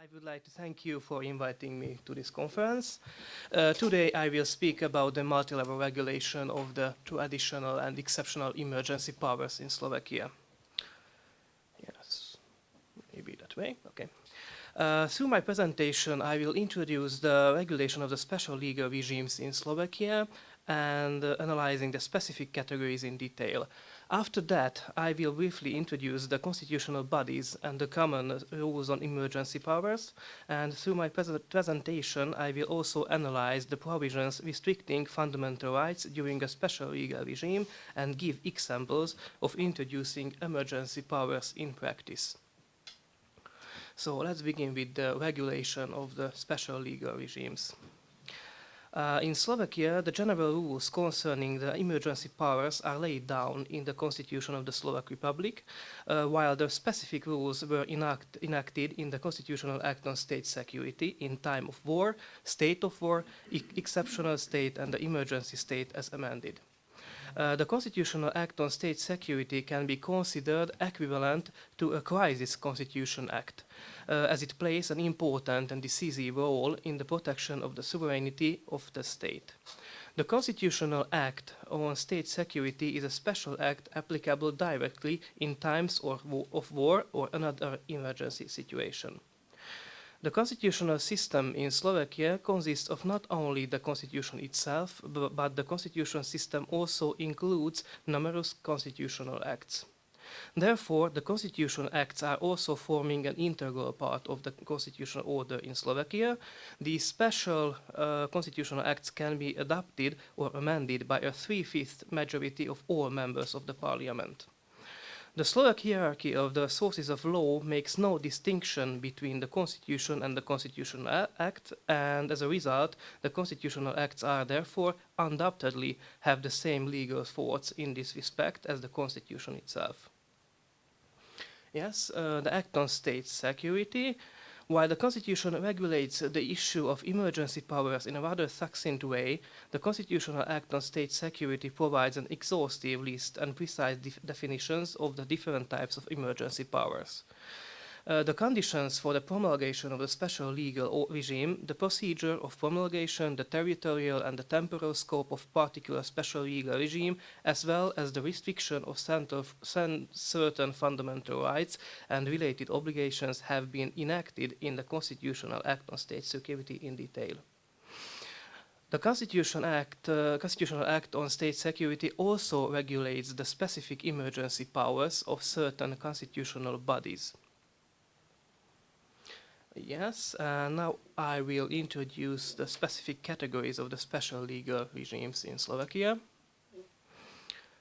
I would like to thank you for inviting me to this conference. Today I will speak about the multi-level regulation of the traditional and exceptional emergency powers in Slovakia. Yes, maybe that way, okay. Through my presentation, I will introduce the regulation of the special legal regimes in Slovakia and analyzing the specific categories in detail. After that, I will briefly introduce the constitutional bodies and the common rules on emergency powers. And through my presentation, I will also analyze the provisions restricting fundamental rights during a special legal regime and give examples of introducing emergency powers in practice. So let's begin with the regulation of the special legal regimes. In Slovakia, the general rules concerning the emergency powers are laid down in the Constitution of the Slovak Republic, while the specific rules were enacted in the Constitutional Act on State Security in time of war, state of war, exceptional state, and the emergency state as amended. The Constitutional Act on State Security can be considered equivalent to a Crisis Constitution Act, as it plays an important and decisive role in the protection of the sovereignty of the state. The Constitutional Act on State Security is a special act applicable directly in times of war or another emergency situation. The constitutional system in Slovakia consists of not only the constitution itself, but the constitutional system also includes numerous constitutional acts. Therefore, the constitutional acts are also forming an integral part of the constitutional order in Slovakia. These special constitutional acts can be adopted or amended by a 3/5 majority of all members of the parliament. The Slovak hierarchy of the sources of law makes no distinction between the Constitution and the Constitutional Act, and as a result, the Constitutional Acts are therefore undoubtedly have the same legal force in this respect as the Constitution itself. Yes, the Act on State Security. While the Constitution regulates the issue of emergency powers in a rather succinct way, the Constitutional Act on State Security provides an exhaustive list and precise definitions of the different types of emergency powers. The conditions for the promulgation of the special legal regime, the procedure of promulgation, the territorial and the temporal scope of particular special legal regime, as well as the restriction of certain fundamental rights and related obligations have been enacted in the Constitutional Act on State Security in detail. The Constitutional Act on State Security also regulates the specific emergency powers of certain constitutional bodies. Yes, now I will introduce the specific categories of the special legal regimes in Slovakia.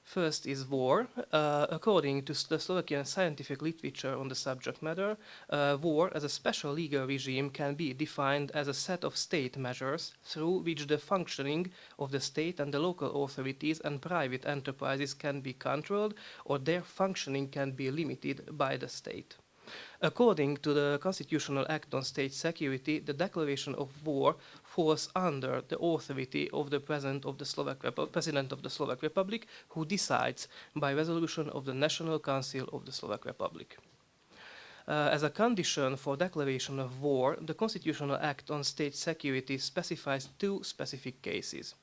First is war. According to the Slovakian scientific literature on the subject matter, war as a special legal regime can be defined as a set of state measures through which the functioning of the state and the local authorities and private enterprises can be controlled or their functioning can be limited by the state. According to the Constitutional Act on State Security, the declaration of war falls under the authority of the President of the Slovak Republic, who decides by resolution of the National Council of the Slovak Republic. As a condition for declaration of war, the Constitutional Act on State Security specifies two specific cases.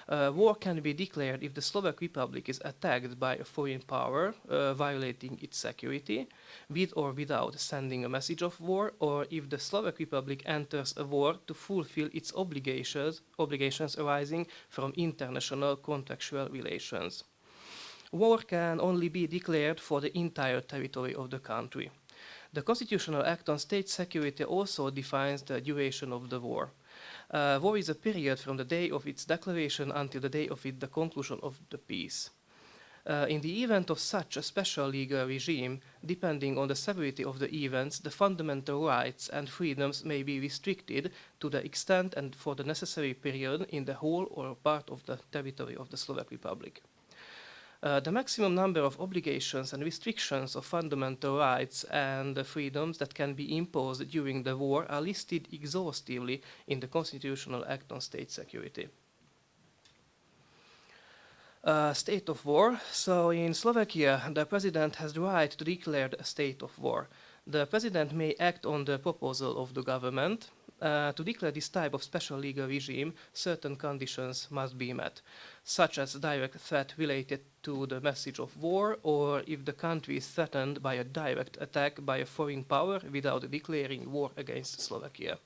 War can be declared if the Slovak Republic is attacked by a foreign power, violating its security, with or without sending a message of war, or if the Slovak Republic enters a war to fulfill its obligations arising from international contractual relations. War can only be declared for the entire territory of the country. The Constitutional Act on State Security also defines the duration of the war. War is a period from the day of its declaration until the day of the conclusion of the peace. In the event of such a special legal regime, depending on the severity of the events, the fundamental rights and freedoms may be restricted to the extent and for the necessary period in the whole or part of the territory of the Slovak Republic. The maximum number of obligations and restrictions of fundamental rights and freedoms that can be imposed during the war are listed exhaustively in the Constitutional Act on State Security. State of war. So in Slovakia, the president has the right to declare a state of war. The President may act on the proposal of the government. To declare this type of special legal regime, certain conditions must be met, such as direct threat related to the message of war, or if the country is threatened by a direct attack by a foreign power without declaring war against Slovakia.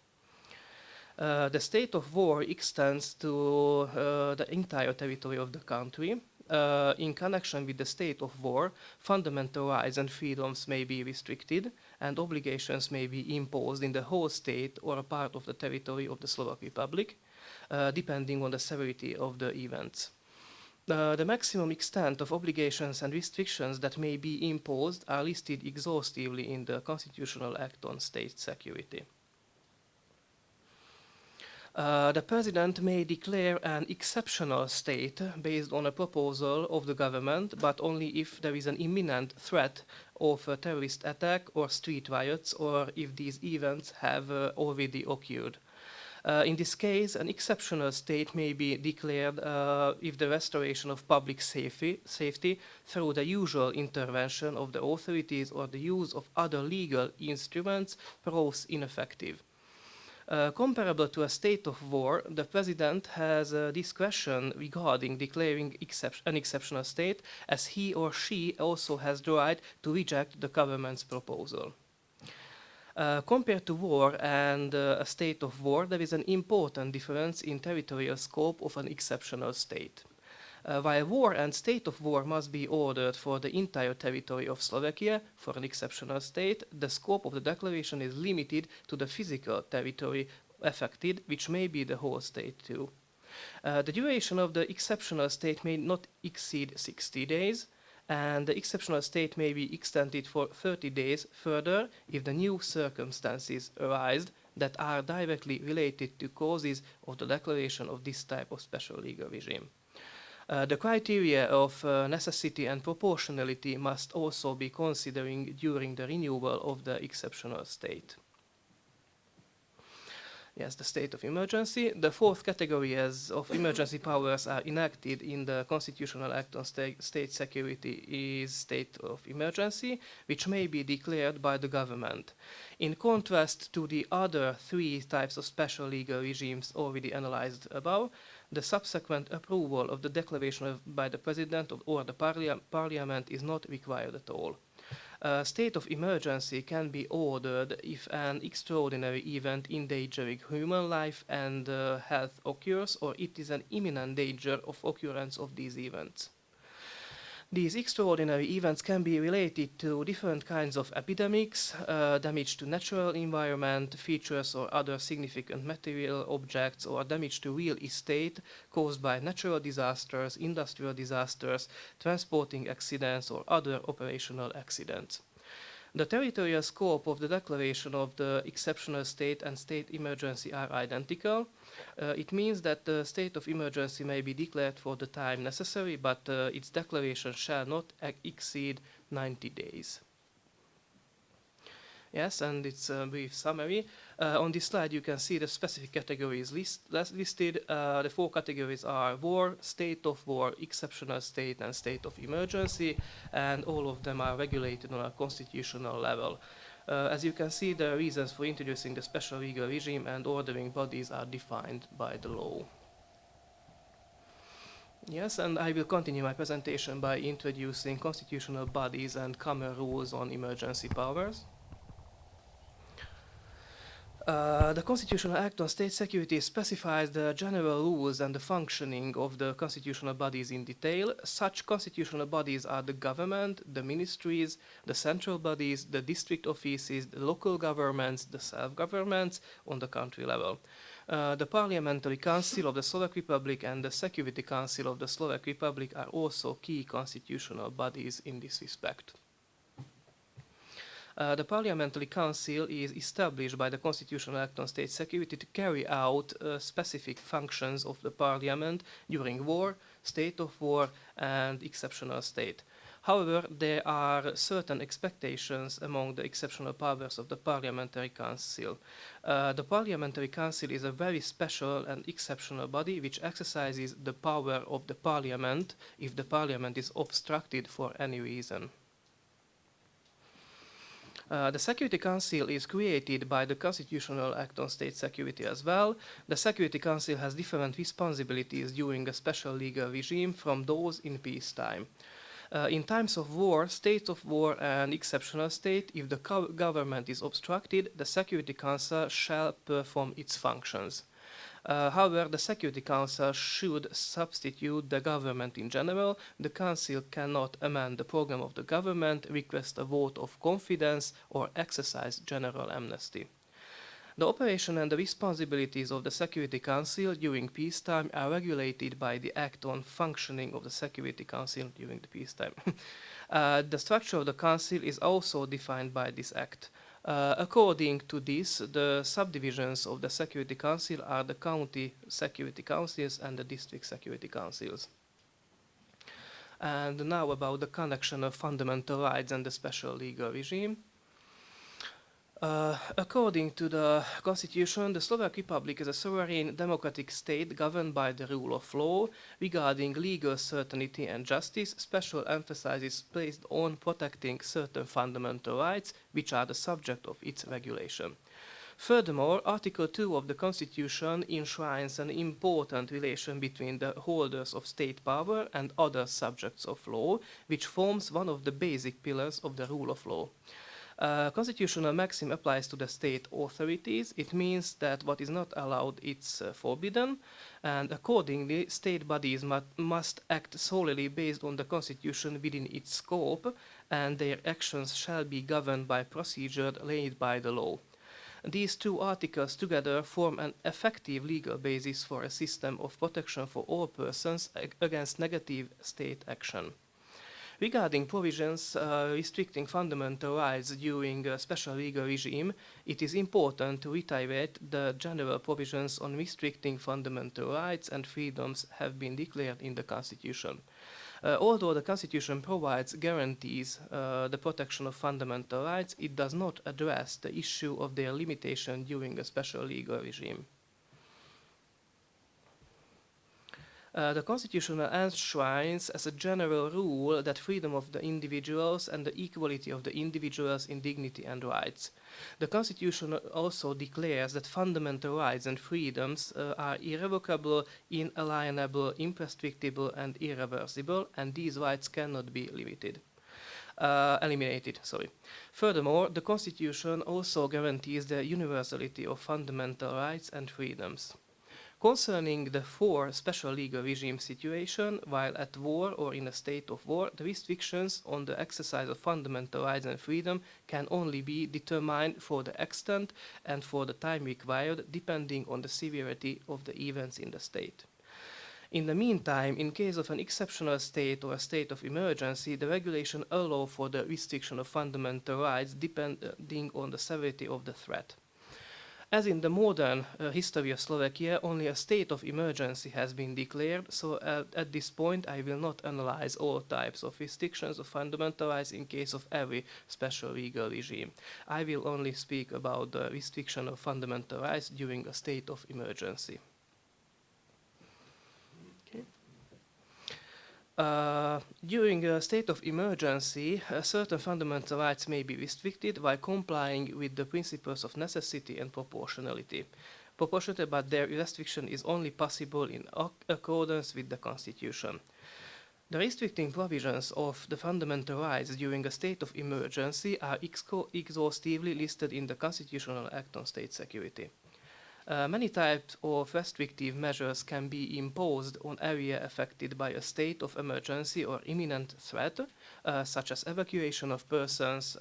The state of war extends to the entire territory of the country. In connection with the state of war, fundamental rights and freedoms may be restricted, and obligations may be imposed in the whole state or a part of the territory of the Slovak Republic, depending on the severity of the events. The maximum extent of obligations and restrictions that may be imposed are listed exhaustively in the Constitutional Act on State Security. The President may declare an exceptional state based on a proposal of the government, but only if there is an imminent threat of a terrorist attack or street riots, or if these events have already occurred. In this case, an exceptional state may be declared if the restoration of public safety through the usual intervention of the authorities or the use of other legal instruments proves ineffective. Comparable to a state of war, the President has discretion regarding declaring an exceptional state, as he or she also has the right to reject the government's proposal. Compared to war and a state of war, there is an important difference in territorial scope of an exceptional state. While war and state of war must be ordered for the entire territory of Slovakia for an exceptional state, the scope of the declaration is limited to the physical territory affected, which may be the whole state too. The duration of the exceptional state may not exceed 60 days, and the exceptional state may be extended for 30 days further if the new circumstances arise that are directly related to causes of the declaration of this type of special legal regime. The criteria of necessity and proportionality must also be considered during the renewal of the exceptional state. Yes, the state of emergency. The fourth category of emergency powers are enacted in the Constitutional Act on State Security is state of emergency, which may be declared by the government. In contrast to the other three types of special legal regimes already analyzed above, the subsequent approval of the declaration by the President or the Parliament is not required at all. A state of emergency can be ordered if an extraordinary event endangering human life and health occurs, or it is an imminent danger of occurrence of these events. These extraordinary events can be related to different kinds of epidemics, damage to natural environment, features or other significant material objects, or damage to real estate caused by natural disasters, industrial disasters, transporting accidents, or other operational accidents. The territorial scope of the declaration of the exceptional state and state emergency are identical. It means that the state of emergency may be declared for the time necessary, but its declaration shall not exceed 90 days. Yes, and it's a brief summary. On this slide you can see the specific categories listed. The four categories are war, state of war, exceptional state, and state of emergency, and all of them are regulated on a constitutional level. As you can see, the reasons for introducing the special legal regime and ordering bodies are defined by the law. Yes, and I will continue my presentation by introducing constitutional bodies and common rules on emergency powers. The Constitutional Act on State Security specifies the general rules and the functioning of the constitutional bodies in detail. Such constitutional bodies are the government, the ministries, the central bodies, the district offices, the local governments, the self-governments on the country level. The Parliamentary Council of the Slovak Republic and the Security Council of the Slovak Republic are also key constitutional bodies in this respect. The Parliamentary Council is established by the Constitutional Act on State Security to carry out specific functions of the Parliament during war, state of war, and exceptional state. However, there are certain expectations among the exceptional powers of the Parliamentary Council. The Parliamentary Council is a very special and exceptional body which exercises the power of the Parliament if the Parliament is obstructed for any reason. The Security Council is created by the Constitutional Act on State Security as well. The Security Council has different responsibilities during a special legal regime from those in peacetime. In times of war, state of war, and exceptional state, if the government is obstructed, the Security Council shall perform its functions. However, the Security Council should substitute the government in general. The Council cannot amend the program of the government, request a vote of confidence, or exercise general amnesty. The operation and the responsibilities of the Security Council during peacetime are regulated by the Act on Functioning of the Security Council during the peacetime. The structure of the Council is also defined by this Act. According to this, the subdivisions of the Security Council are the County Security Councils and the District Security Councils. And now about the connection of fundamental rights and the special legal regime. According to the Constitution, the Slovak Republic is a sovereign democratic state governed by the rule of law. Regarding legal certainty and justice, special emphasis is placed on protecting certain fundamental rights, which are the subject of its regulation. Furthermore, Article 2 of the Constitution enshrines an important relation between the holders of state power and other subjects of law, which forms one of the basic pillars of the rule of law. Constitutional maxim applies to the state authorities. It means that what is not allowed is forbidden, and accordingly, state bodies must act solely based on the Constitution within its scope, and their actions shall be governed by procedure laid by the law. These two articles together form an effective legal basis for a system of protection for all persons against negative state action. Regarding provisions restricting fundamental rights during a special legal regime, it is important to reiterate the general provisions on restricting fundamental rights and freedoms have been declared in the Constitution. Although the Constitution provides guarantees the protection of fundamental rights, it does not address the issue of their limitation during a special legal regime. The Constitution enshrines as a general rule that freedom of the individuals and the equality of the individuals in dignity and rights. The Constitution also declares that fundamental rights and freedoms are irrevocable, inalienable, imprescriptible, and irreversible, and these rights cannot be eliminated. Furthermore, the Constitution also guarantees the universality of fundamental rights and freedoms. Concerning the four special legal regime situation, while at war or in a state of war, the restrictions on the exercise of fundamental rights and freedom can only be determined for the extent and for the time required, depending on the severity of the events in the state. In the meantime, in case of an exceptional state or a state of emergency, the regulation allows for the restriction of fundamental rights depending on the severity of the threat. As in the modern history of Slovakia, only a state of emergency has been declared, so at this point I will not analyze all types of restrictions of fundamental rights in case of every special legal regime. I will only speak about the restriction of fundamental rights during a state of emergency. During a state of emergency, certain fundamental rights may be restricted while complying with the principles of necessity and proportionality. But their restriction is only possible in accordance with the Constitution. The restricting provisions of the fundamental rights during a state of emergency are exhaustively listed in the Constitutional Act on State Security. Many types of restrictive measures can be imposed on area affected by a state of emergency or imminent threat, such as evacuation of persons,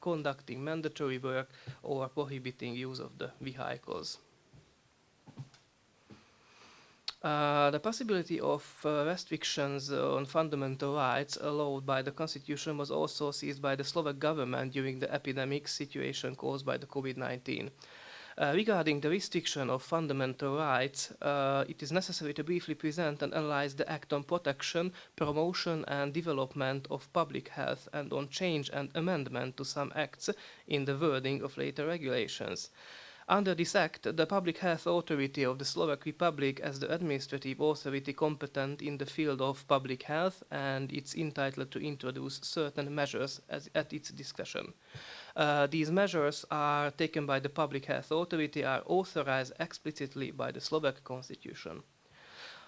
conducting mandatory work, or prohibiting use of the vehicles. The possibility of restrictions on fundamental rights allowed by the Constitution was also seized by the Slovak government during the epidemic situation caused by the COVID-19. Regarding the restriction of fundamental rights, it is necessary to briefly present and analyze the Act on Protection, Promotion and Development of Public Health and on change and amendment to some acts in the wording of later regulations. Under this act, the Public Health Authority of the Slovak Republic as the administrative authority competent in the field of public health, and it's entitled to introduce certain measures at its discretion. These measures are taken by the Public Health Authority, are authorized explicitly by the Slovak Constitution.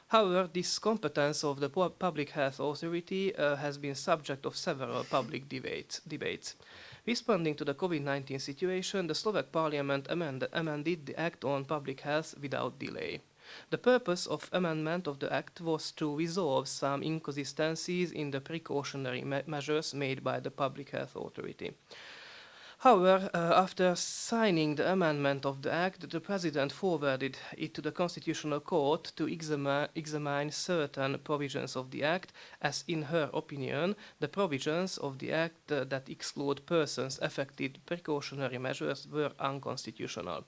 However, this competence of the Public Health Authority has been subject of several public debates. Responding to the COVID-19 situation, the Slovak Parliament amended the Act on Public Health without delay. The purpose of amendment of the Act was to resolve some inconsistencies in the precautionary measures made by the Public Health Authority. However, after signing the amendment of the Act, the President forwarded it to the Constitutional Court to examine certain provisions of the Act, as in her opinion, the provisions of the Act that exclude persons affected precautionary measures were unconstitutional.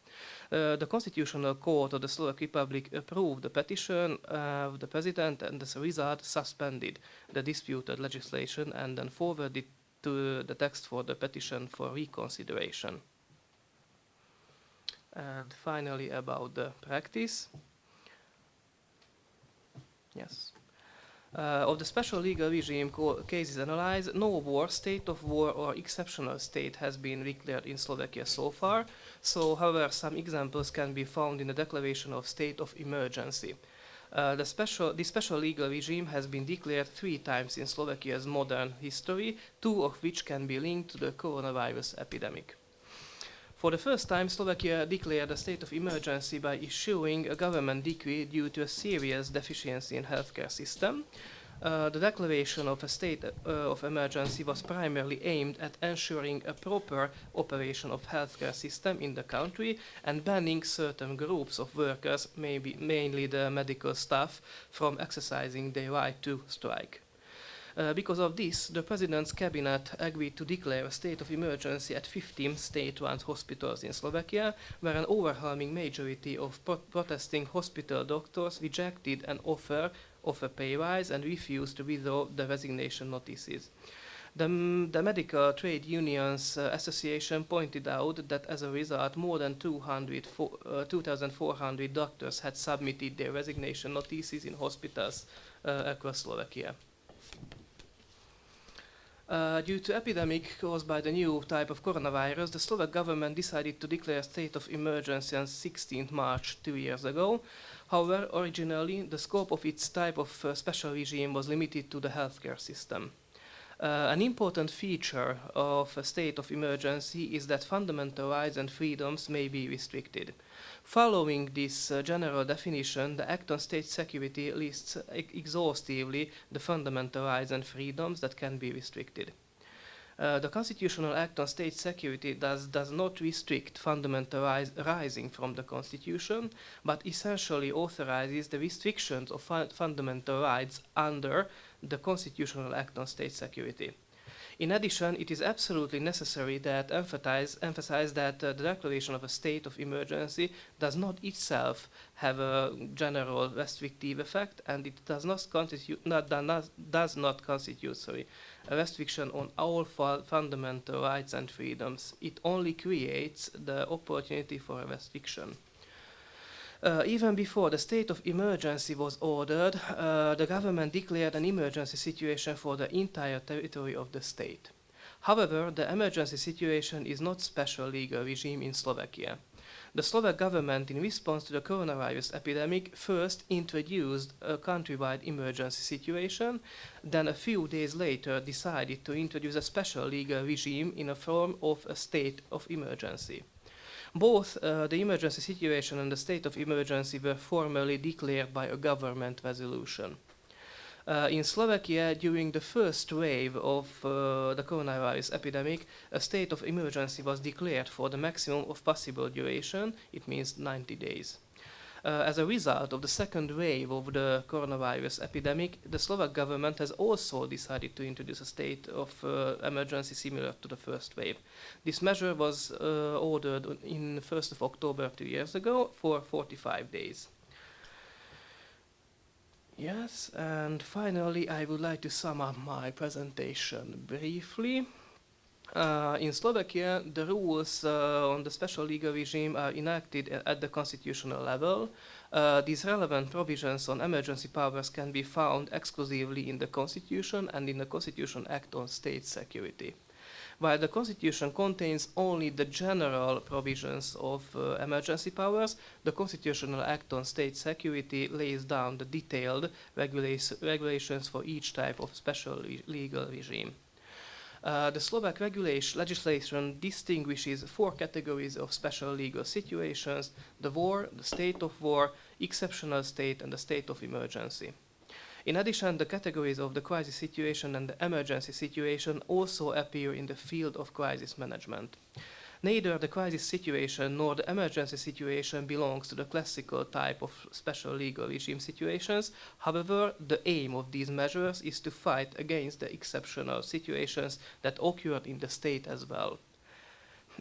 The Constitutional Court of the Slovak Republic approved the petition of the President, and as a result suspended the disputed legislation and then forwarded to the text for the petition for reconsideration. And finally, about the practice. Yes. Of the special legal regime cases analyzed, no war, state of war, or exceptional state has been declared in Slovakia so far. So, however, some examples can be found in the declaration of state of emergency. The special legal regime has been declared 3 times in Slovakia's modern history, 2 of which can be linked to the coronavirus epidemic. For the first time, Slovakia declared a state of emergency by issuing a government decree due to a serious deficiency in healthcare system. The declaration of a state of emergency was primarily aimed at ensuring a proper operation of healthcare system in the country and banning certain groups of workers, mainly the medical staff, from exercising their right to strike. Because of this, the President's cabinet agreed to declare a state of emergency at 15 state-run hospitals in Slovakia, where an overwhelming majority of protesting hospital doctors rejected an offer of a pay rise and refused to withdraw the resignation notices. The Medical Trade Unions Association pointed out that as a result, more than 2,400 doctors had submitted their resignation notices in hospitals across Slovakia. Due to epidemic caused by the new type of coronavirus, the Slovak government decided to declare a state of emergency on 16th March 2 years ago. However, originally, the scope of its type of special regime was limited to the healthcare system. An important feature of a state of emergency is that fundamental rights and freedoms may be restricted. Following this general definition, the Act on State Security lists exhaustively the fundamental rights and freedoms that can be restricted. The Constitutional Act on State Security does not restrict fundamental rights arising from the Constitution, but essentially authorizes the restrictions of fundamental rights under the Constitutional Act on State Security. In addition, it is absolutely necessary that emphasize that the declaration of a state of emergency does not itself have a general restrictive effect, and it does not constitute a restriction on all fundamental rights and freedoms. It only creates the opportunity for a restriction. Even before the state of emergency was ordered, the government declared an emergency situation for the entire territory of the state. However, the emergency situation is not special legal regime in Slovakia. The Slovak government, in response to the coronavirus epidemic, first introduced a countrywide emergency situation, then a few days later decided to introduce a special legal regime in a form of a state of emergency. Both the emergency situation and the state of emergency were formally declared by a government resolution. In Slovakia, during the first wave of the coronavirus epidemic, a state of emergency was declared for the maximum of possible duration. It means 90 days. As a result of the second wave of the coronavirus epidemic, the Slovak government has also decided to introduce a state of emergency similar to the first wave. This measure was ordered in 1st of October 2 years ago for 45 days. Yes, and finally I would like to sum up my presentation briefly. In Slovakia, the rules on the special legal regime are enacted at the constitutional level. These relevant provisions on emergency powers can be found exclusively in the Constitution and in the Constitution Act on State Security. While the Constitution contains only the general provisions of emergency powers, the Constitutional Act on State Security lays down the detailed regulations for each type of special legal regime. The Slovak legislation distinguishes 4 categories of special legal situations: the war, the state of war, exceptional state, and the state of emergency. In addition, the categories of the crisis situation and the emergency situation also appear in the field of crisis management. Neither the crisis situation nor the emergency situation belongs to the classical type of special legal regime situations. However, the aim of these measures is to fight against the exceptional situations that occurred in the state as well.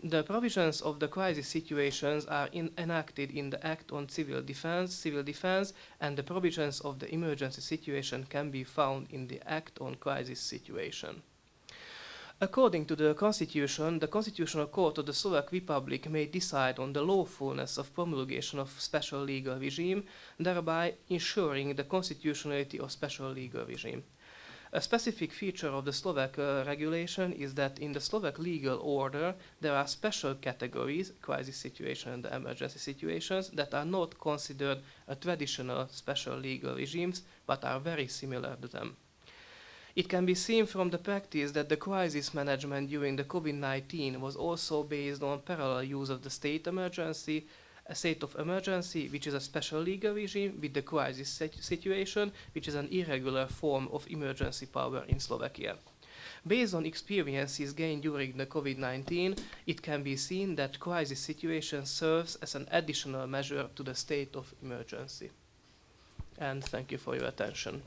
The provisions of the crisis situations are enacted in the Act on Civil Defense, and the provisions of the emergency situation can be found in the Act on Crisis Situation. According to the Constitution, the Constitutional Court of the Slovak Republic may decide on the lawfulness of promulgation of special legal regime, thereby ensuring the constitutionality of special legal regime. A specific feature of the Slovak regulation is that in the Slovak legal order there are special categories, crisis situation and the emergency situations, that are not considered a traditional special legal regimes, but are very similar to them. It can be seen from the practice that the crisis management during the COVID-19 was also based on parallel use of the state of emergency, which is a special legal regime, with the crisis situation, which is an irregular form of emergency power in Slovakia. Based on experiences gained during the COVID-19, it can be seen that crisis situation serves as an additional measure to the state of emergency. And thank you for your attention.